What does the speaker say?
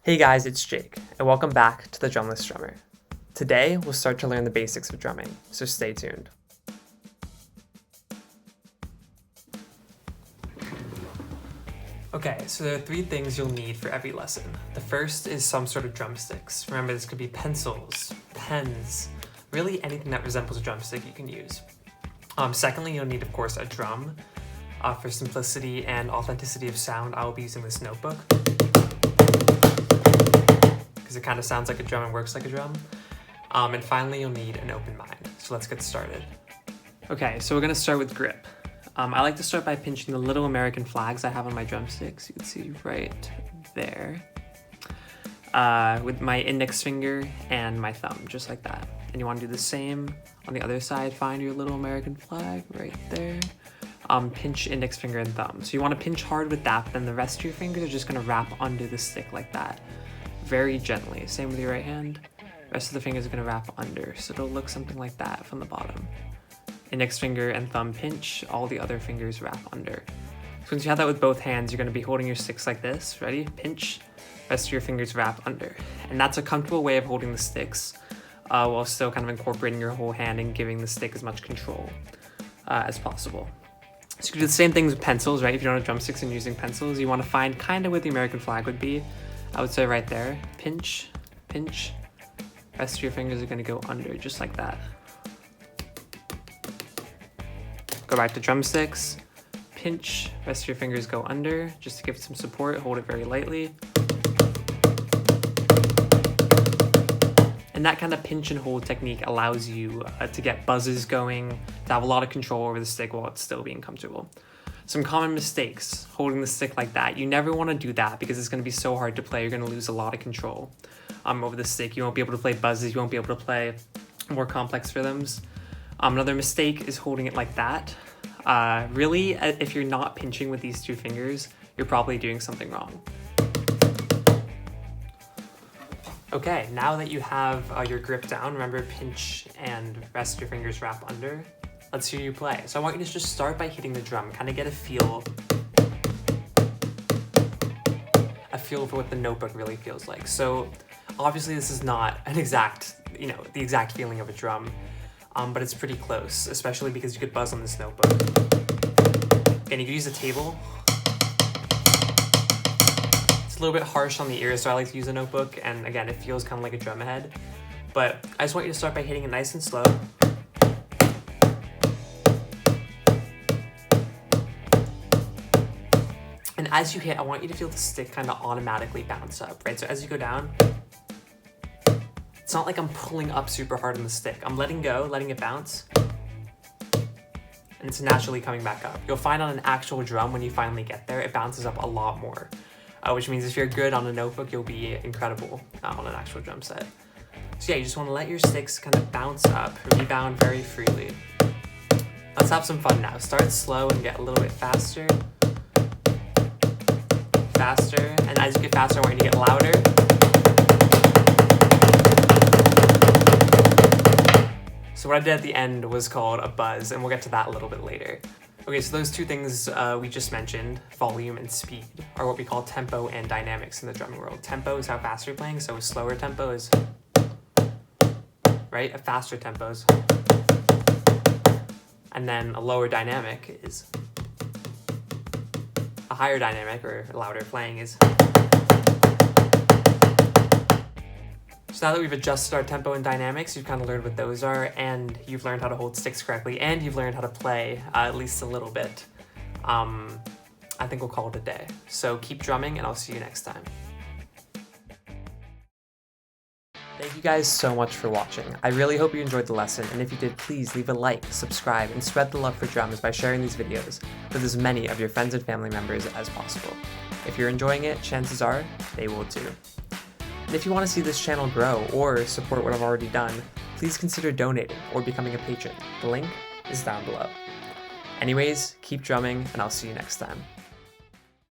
Hey guys, it's Jake, and welcome back to the Drumless Drummer. Today, we'll start to learn the basics of drumming, so stay tuned. Okay, so there are three things you'll need for every lesson. The first is some sort of drumsticks. Remember, this could be pencils, pens, really anything that resembles a drumstick you can use. Secondly, you'll need, of course, a drum. For simplicity and authenticity of sound, I will be using this notebook, because it kind of sounds like a drum and works like a drum. And finally, you'll need an open mind. So let's get started. Okay, so we're gonna start with grip. I like to start by pinching the little American flags I have on my drumsticks. You can see right there. With my index finger and my thumb, just like that. And you wanna do the same on the other side. Find your little American flag right there. Pinch index finger and thumb. So you wanna pinch hard with that, but then the rest of your fingers are just gonna wrap under the stick like that. Very gently. Same with your right hand. Rest of the fingers are gonna wrap under, so it'll look something like that from the bottom. Index finger and thumb pinch, all the other fingers wrap under. So once you have that with both hands, you're gonna be holding your sticks like this. Ready? Pinch, rest of your fingers wrap under. And that's a comfortable way of holding the sticks while still kind of incorporating your whole hand and giving the stick as much control as possible. So you can do the same things with pencils, right? If you don't have drumsticks and using pencils, you wanna find kind of where the American flag would be. I would say right there. Pinch, pinch. Rest of your fingers are gonna go under, just like that. Go back to drumsticks. Pinch, rest of your fingers go under, just to give it some support. Hold it very lightly. And that kind of pinch and hold technique allows you to get buzzes going, to have a lot of control over the stick while it's still being comfortable. Some common mistakes, holding the stick like that. You never want to do that because it's going to be so hard to play. You're going to lose a lot of control over the stick. You won't be able to play buzzes. You won't be able to play more complex rhythms. Another mistake is holding it like that. Really, if you're not pinching with these two fingers, you're probably doing something wrong. Okay, now that you have your grip down, remember pinch and rest of your fingers wrap under. Let's hear you play. So I want you to just start by hitting the drum, kind of get a feel for what the notebook really feels like. So obviously this is not an exact, the exact feeling of a drum, but it's pretty close, especially because you could buzz on this notebook. And you could use a table. It's a little bit harsh on the ears, so I like to use a notebook, and again, it feels kind of like a drum head. But I just want you to start by hitting it nice and slow. And as you hit, I want you to feel the stick kind of automatically bounce up, right? So as you go down, it's not like I'm pulling up super hard on the stick. I'm letting go, letting it bounce, and it's naturally coming back up. You'll find on an actual drum, when you finally get there, it bounces up a lot more, which means if you're good on a notebook, you'll be incredible on an actual drum set. So yeah, you just want to let your sticks kind of bounce up, rebound very freely. Let's have some fun now. Start slow and get a little bit faster. Faster, and as you get faster, I want you to get louder. So what I did at the end was called a buzz, and we'll get to that a little bit later. Okay, so those two things we just mentioned, volume and speed, are what we call tempo and dynamics in the drumming world. Tempo is how fast you're playing, so a slower tempo is, right? A faster tempo is, and then a lower dynamic is, a higher dynamic or louder playing is. So now that we've adjusted our tempo and dynamics, you've kind of learned what those are, and you've learned how to hold sticks correctly, and you've learned how to play at least a little bit. I think we'll call it a day. So keep drumming, and I'll see you next time. Thank you guys so much for watching. I really hope you enjoyed the lesson, and if you did, please leave a like, subscribe, and spread the love for drums by sharing these videos with as many of your friends and family members as possible. If you're enjoying it, chances are they will too. And if you want to see this channel grow or support what I've already done, please consider donating or becoming a patron. The link is down below. Anyways, keep drumming, and I'll see you next time.